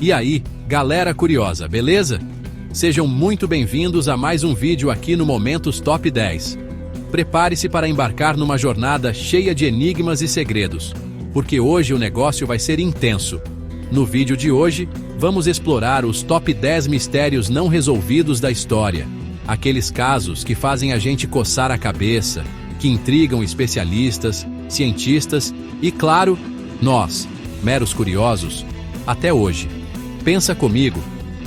E aí, galera curiosa, beleza? Sejam muito bem-vindos a mais um vídeo aqui no Momentos Top 10. Prepare-se para embarcar numa jornada cheia de enigmas e segredos, porque hoje o negócio vai ser intenso. No vídeo de hoje, vamos explorar os top 10 mistérios não resolvidos da história. Aqueles casos que fazem a gente coçar a cabeça, que intrigam especialistas, cientistas e, claro, nós, meros curiosos, até hoje. Pensa comigo,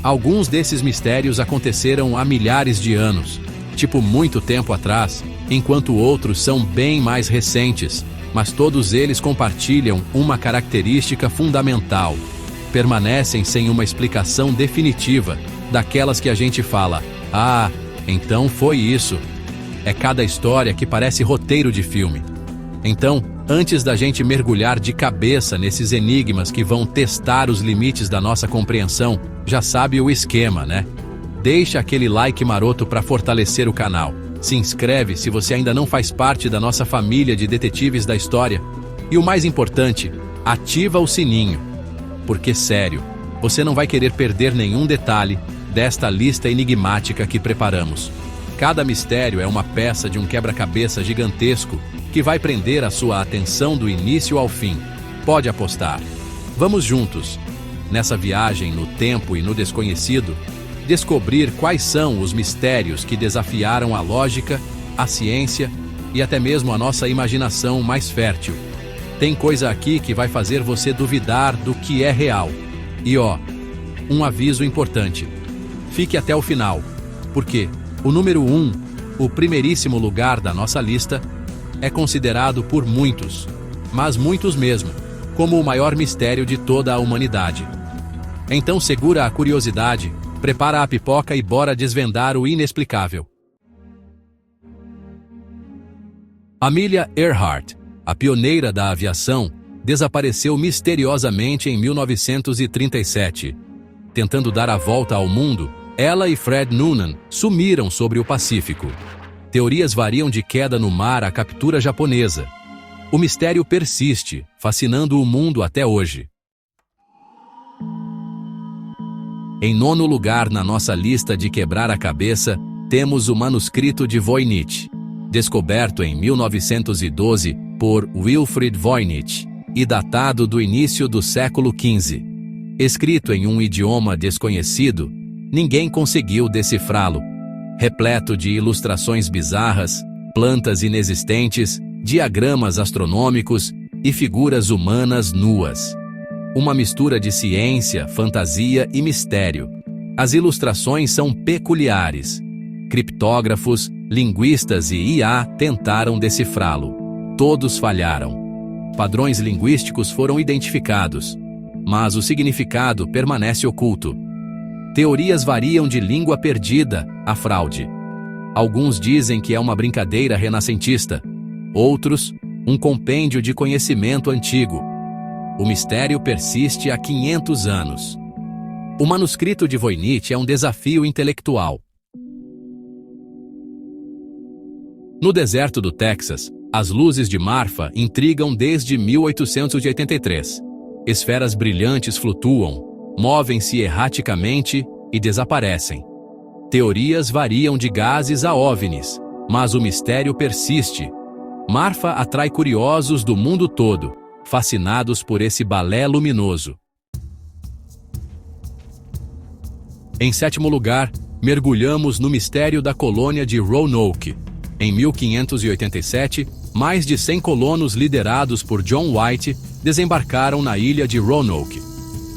alguns desses mistérios aconteceram há milhares de anos, tipo muito tempo atrás, enquanto outros são bem mais recentes, mas todos eles compartilham uma característica fundamental. Permanecem sem uma explicação definitiva, daquelas que a gente fala, ah, então foi isso. É cada história que parece roteiro de filme. Então, antes da gente mergulhar de cabeça nesses enigmas que vão testar os limites da nossa compreensão, já sabe o esquema, né? Deixa aquele like maroto para fortalecer o canal. Se inscreve se você ainda não faz parte da nossa família de detetives da história. E o mais importante, ativa o sininho. Porque, sério, você não vai querer perder nenhum detalhe desta lista enigmática que preparamos. Cada mistério é uma peça de um quebra-cabeça gigantesco que vai prender a sua atenção do início ao fim. Pode apostar. Vamos juntos, nessa viagem no tempo e no desconhecido, descobrir quais são os mistérios que desafiaram a lógica, a ciência e até mesmo a nossa imaginação mais fértil. Tem coisa aqui que vai fazer você duvidar do que é real. E um aviso importante. Fique até o final, porque o número 1, o primeiríssimo lugar da nossa lista, é considerado por muitos, mas muitos mesmo, como o maior mistério de toda a humanidade. Então segura a curiosidade, prepara a pipoca e bora desvendar o inexplicável. Amelia Earhart, a pioneira da aviação, desapareceu misteriosamente em 1937. Tentando dar a volta ao mundo, ela e Fred Noonan sumiram sobre o Pacífico. Teorias variam de queda no mar à captura japonesa. O mistério persiste, fascinando o mundo até hoje. Em nono lugar na nossa lista de quebrar a cabeça, temos o manuscrito de Voynich, descoberto em 1912 por Wilfrid Voynich e datado do início do século XV. Escrito em um idioma desconhecido, ninguém conseguiu decifrá-lo. Repleto de ilustrações bizarras, plantas inexistentes, diagramas astronômicos e figuras humanas nuas. Uma mistura de ciência, fantasia e mistério. As ilustrações são peculiares. Criptógrafos, linguistas e IA tentaram decifrá-lo. Todos falharam. Padrões linguísticos foram identificados, mas o significado permanece oculto. Teorias variam de língua perdida a fraude. Alguns dizem que é uma brincadeira renascentista. Outros, um compêndio de conhecimento antigo. O mistério persiste há 500 anos. O manuscrito de Voynich é um desafio intelectual. No deserto do Texas, as luzes de Marfa intrigam desde 1883. Esferas brilhantes flutuam, movem-se erraticamente e desaparecem. Teorias variam de gases a OVNIs, mas o mistério persiste. Marfa atrai curiosos do mundo todo, fascinados por esse balé luminoso. Em sétimo lugar, mergulhamos no mistério da colônia de Roanoke. Em 1587, mais de 100 colonos liderados por John White desembarcaram na ilha de Roanoke.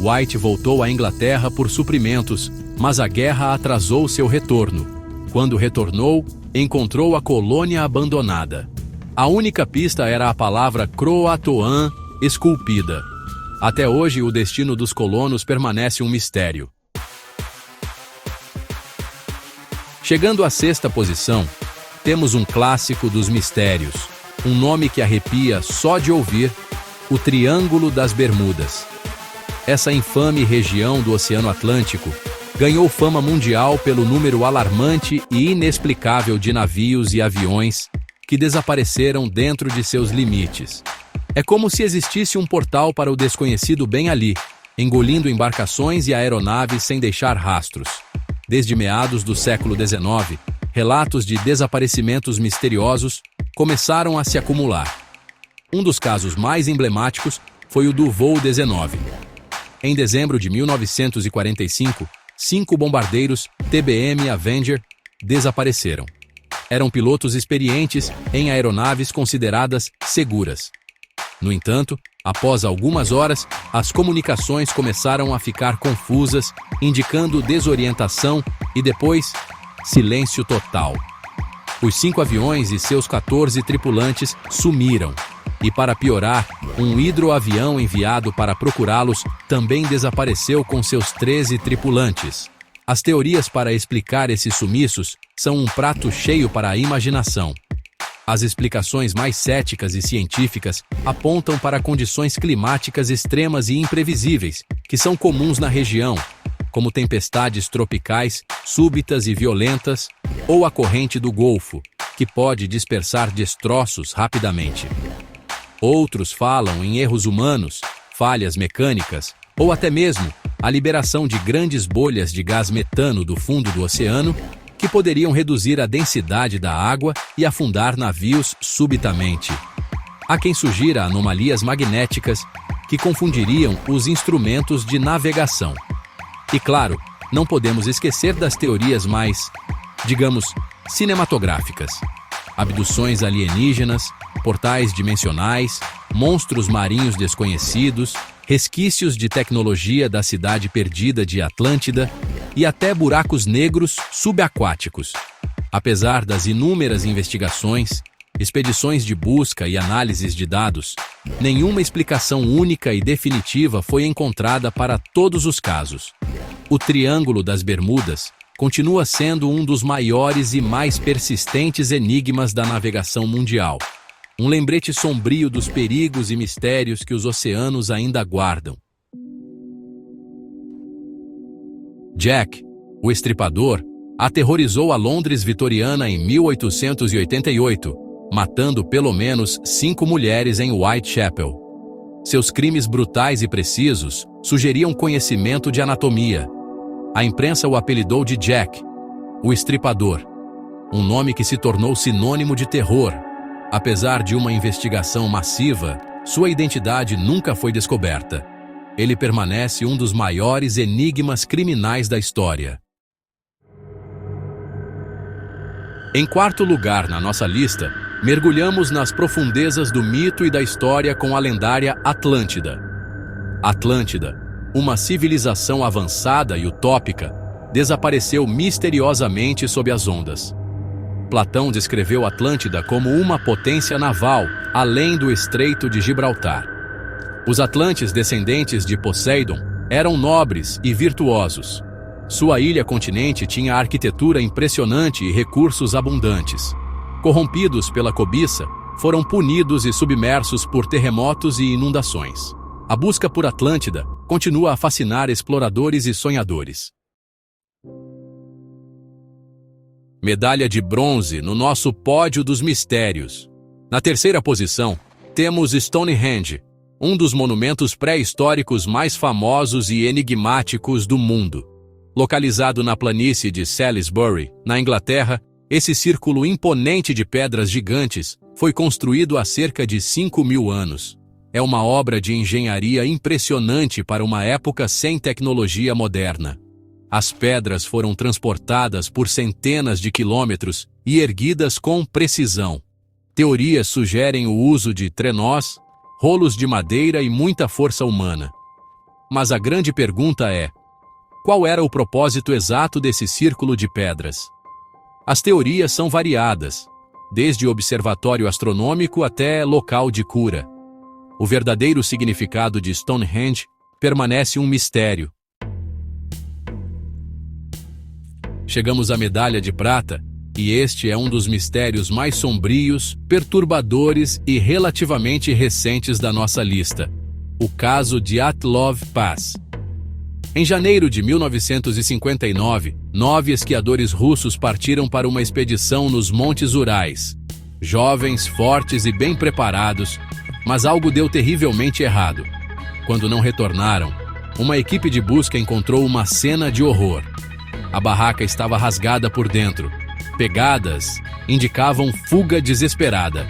White voltou à Inglaterra por suprimentos, mas a guerra atrasou seu retorno. Quando retornou, encontrou a colônia abandonada. A única pista era a palavra Croatoan esculpida. Até hoje, o destino dos colonos permanece um mistério. Chegando à sexta posição, temos um clássico dos mistérios, um nome que arrepia só de ouvir, o Triângulo das Bermudas. Essa infame região do Oceano Atlântico ganhou fama mundial pelo número alarmante e inexplicável de navios e aviões que desapareceram dentro de seus limites. É como se existisse um portal para o desconhecido bem ali, engolindo embarcações e aeronaves sem deixar rastros. Desde meados do século XIX, relatos de desaparecimentos misteriosos começaram a se acumular. Um dos casos mais emblemáticos foi o do voo 19. Em dezembro de 1945, 5 bombardeiros TBM Avenger desapareceram. Eram pilotos experientes em aeronaves consideradas seguras. No entanto, após algumas horas, as comunicações começaram a ficar confusas, indicando desorientação e depois, silêncio total. Os 5 aviões e seus 14 tripulantes sumiram. E para piorar, um hidroavião enviado para procurá-los também desapareceu com seus 13 tripulantes. As teorias para explicar esses sumiços são um prato cheio para a imaginação. As explicações mais céticas e científicas apontam para condições climáticas extremas e imprevisíveis, que são comuns na região, como tempestades tropicais, súbitas e violentas, ou a corrente do Golfo, que pode dispersar destroços rapidamente. Outros falam em erros humanos, falhas mecânicas, ou até mesmo a liberação de grandes bolhas de gás metano do fundo do oceano, que poderiam reduzir a densidade da água e afundar navios subitamente. Há quem sugira anomalias magnéticas que confundiriam os instrumentos de navegação. E claro, não podemos esquecer das teorias mais, digamos, cinematográficas. Abduções alienígenas, portais dimensionais, monstros marinhos desconhecidos, resquícios de tecnologia da cidade perdida de Atlântida e até buracos negros subaquáticos. Apesar das inúmeras investigações, expedições de busca e análises de dados, nenhuma explicação única e definitiva foi encontrada para todos os casos. O Triângulo das Bermudas continua sendo um dos maiores e mais persistentes enigmas da navegação mundial. Um lembrete sombrio dos perigos e mistérios que os oceanos ainda guardam. Jack, o Estripador, aterrorizou a Londres vitoriana em 1888, matando pelo menos 5 mulheres em Whitechapel. Seus crimes brutais e precisos sugeriam conhecimento de anatomia. A imprensa o apelidou de Jack, o Estripador, um nome que se tornou sinônimo de terror. Apesar de uma investigação massiva, sua identidade nunca foi descoberta. Ele permanece um dos maiores enigmas criminais da história. Em quarto lugar na nossa lista, mergulhamos nas profundezas do mito e da história com a lendária Atlântida. Atlântida, uma civilização avançada e utópica, desapareceu misteriosamente sob as ondas. Platão descreveu Atlântida como uma potência naval, além do Estreito de Gibraltar. Os atlantes descendentes de Poseidon eram nobres e virtuosos. Sua ilha-continente tinha arquitetura impressionante e recursos abundantes. Corrompidos pela cobiça, foram punidos e submersos por terremotos e inundações. A busca por Atlântida continua a fascinar exploradores e sonhadores. Medalha de bronze no nosso pódio dos mistérios. Na terceira posição, temos Stonehenge, um dos monumentos pré-históricos mais famosos e enigmáticos do mundo. Localizado na planície de Salisbury, na Inglaterra, esse círculo imponente de pedras gigantes foi construído há cerca de 5.000 anos. É uma obra de engenharia impressionante para uma época sem tecnologia moderna. As pedras foram transportadas por centenas de quilômetros e erguidas com precisão. Teorias sugerem o uso de trenós, rolos de madeira e muita força humana. Mas a grande pergunta é: qual era o propósito exato desse círculo de pedras? As teorias são variadas, desde observatório astronômico até local de cura. O verdadeiro significado de Stonehenge permanece um mistério. Chegamos à medalha de prata, e este é um dos mistérios mais sombrios, perturbadores e relativamente recentes da nossa lista: o caso de Dyatlov Pass. Em janeiro de 1959, 9 esquiadores russos partiram para uma expedição nos Montes Urais. Jovens, fortes e bem preparados, mas algo deu terrivelmente errado. Quando não retornaram, uma equipe de busca encontrou uma cena de horror. A barraca estava rasgada por dentro. Pegadas indicavam fuga desesperada.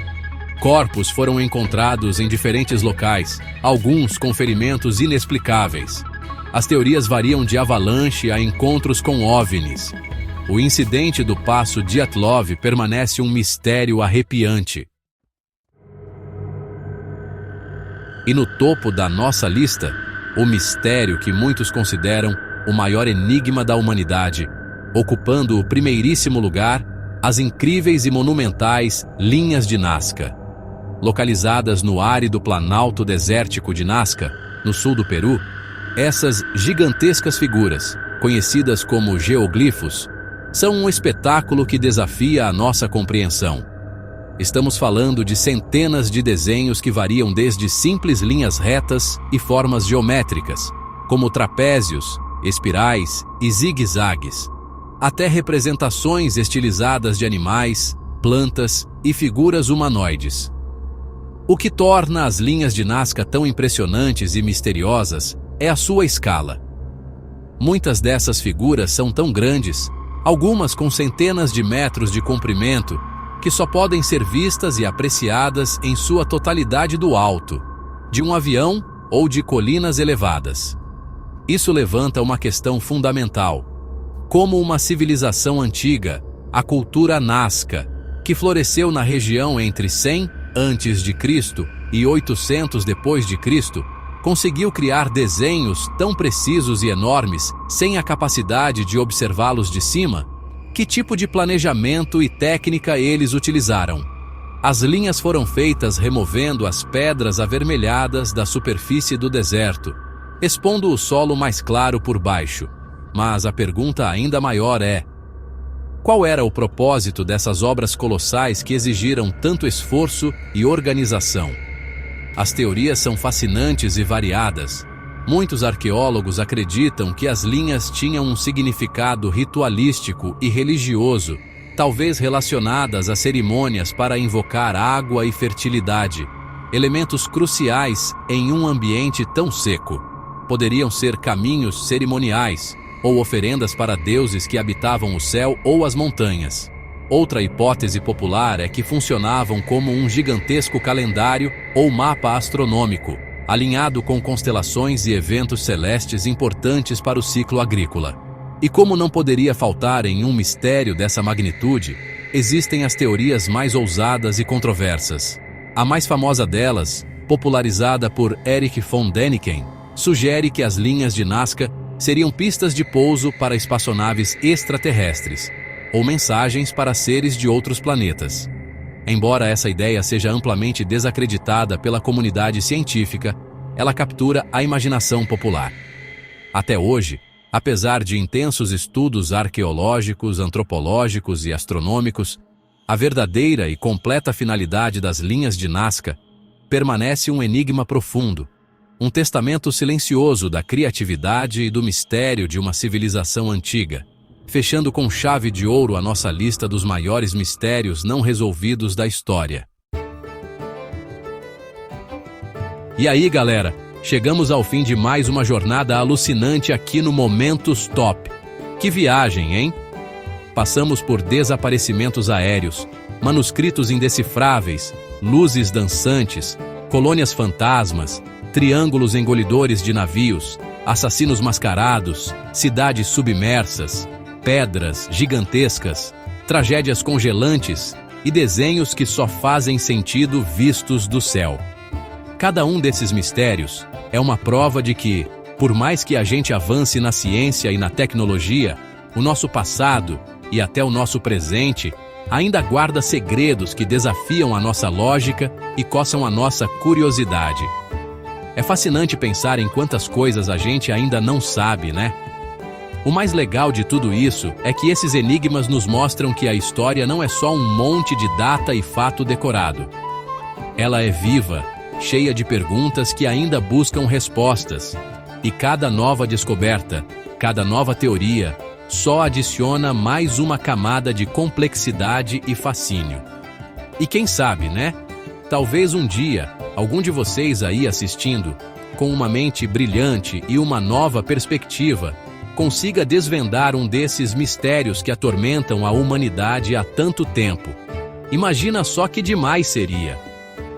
Corpos foram encontrados em diferentes locais, alguns com ferimentos inexplicáveis. As teorias variam de avalanche a encontros com OVNIs. O incidente do Passo Dyatlov permanece um mistério arrepiante. E no topo da nossa lista, o mistério que muitos consideram o maior enigma da humanidade, ocupando o primeiríssimo lugar, as incríveis e monumentais linhas de Nazca. Localizadas no árido planalto desértico de Nazca, no sul do Peru, essas gigantescas figuras, conhecidas como geoglifos, são um espetáculo que desafia a nossa compreensão. Estamos falando de centenas de desenhos que variam desde simples linhas retas e formas geométricas, como trapézios, espirais e zigue-zagues, até representações estilizadas de animais, plantas e figuras humanoides. O que torna as linhas de Nazca tão impressionantes e misteriosas é a sua escala. Muitas dessas figuras são tão grandes, algumas com centenas de metros de comprimento, que só podem ser vistas e apreciadas em sua totalidade do alto, de um avião ou de colinas elevadas. Isso levanta uma questão fundamental. Como uma civilização antiga, a cultura Nazca, que floresceu na região entre 100 a.C. e 800 d.C., conseguiu criar desenhos tão precisos e enormes sem a capacidade de observá-los de cima? Que tipo de planejamento e técnica eles utilizaram? As linhas foram feitas removendo as pedras avermelhadas da superfície do deserto, expondo o solo mais claro por baixo. Mas a pergunta ainda maior é: qual era o propósito dessas obras colossais que exigiram tanto esforço e organização? As teorias são fascinantes e variadas. Muitos arqueólogos acreditam que as linhas tinham um significado ritualístico e religioso, talvez relacionadas a cerimônias para invocar água e fertilidade, elementos cruciais em um ambiente tão seco. Poderiam ser caminhos cerimoniais, ou oferendas para deuses que habitavam o céu ou as montanhas. Outra hipótese popular é que funcionavam como um gigantesco calendário ou mapa astronômico, alinhado com constelações e eventos celestes importantes para o ciclo agrícola. E como não poderia faltar em um mistério dessa magnitude, existem as teorias mais ousadas e controversas. A mais famosa delas, popularizada por Erich von Däniken, sugere que as linhas de Nazca seriam pistas de pouso para espaçonaves extraterrestres, ou mensagens para seres de outros planetas. Embora essa ideia seja amplamente desacreditada pela comunidade científica, ela captura a imaginação popular. Até hoje, apesar de intensos estudos arqueológicos, antropológicos e astronômicos, a verdadeira e completa finalidade das linhas de Nazca permanece um enigma profundo, um testamento silencioso da criatividade e do mistério de uma civilização antiga, fechando com chave de ouro a nossa lista dos maiores mistérios não resolvidos da história. E aí, galera, chegamos ao fim de mais uma jornada alucinante aqui no Momentos Top. Que viagem, hein? Passamos por desaparecimentos aéreos, manuscritos indecifráveis, luzes dançantes, colônias fantasmas, triângulos engolidores de navios, assassinos mascarados, cidades submersas, pedras gigantescas, tragédias congelantes e desenhos que só fazem sentido vistos do céu. Cada um desses mistérios é uma prova de que, por mais que a gente avance na ciência e na tecnologia, o nosso passado e até o nosso presente ainda guarda segredos que desafiam a nossa lógica e coçam a nossa curiosidade. É fascinante pensar em quantas coisas a gente ainda não sabe, né? O mais legal de tudo isso é que esses enigmas nos mostram que a história não é só um monte de data e fato decorado. Ela é viva, cheia de perguntas que ainda buscam respostas. E cada nova descoberta, cada nova teoria, só adiciona mais uma camada de complexidade e fascínio. E quem sabe, né? Talvez um dia, algum de vocês aí assistindo, com uma mente brilhante e uma nova perspectiva, consiga desvendar um desses mistérios que atormentam a humanidade há tanto tempo. Imagina só que demais seria!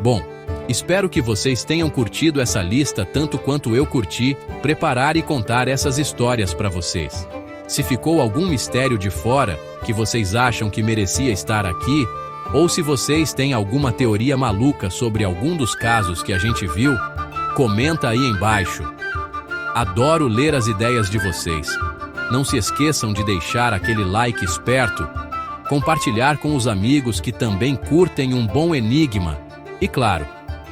Bom, espero que vocês tenham curtido essa lista tanto quanto eu curti preparar e contar essas histórias para vocês. Se ficou algum mistério de fora que vocês acham que merecia estar aqui, ou se vocês têm alguma teoria maluca sobre algum dos casos que a gente viu, comenta aí embaixo. Adoro ler as ideias de vocês. Não se esqueçam de deixar aquele like esperto, compartilhar com os amigos que também curtem um bom enigma. E claro,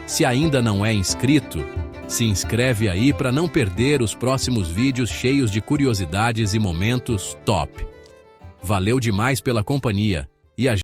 se ainda não é inscrito, se inscreve aí para não perder os próximos vídeos cheios de curiosidades e momentos top. Valeu demais pela companhia. E a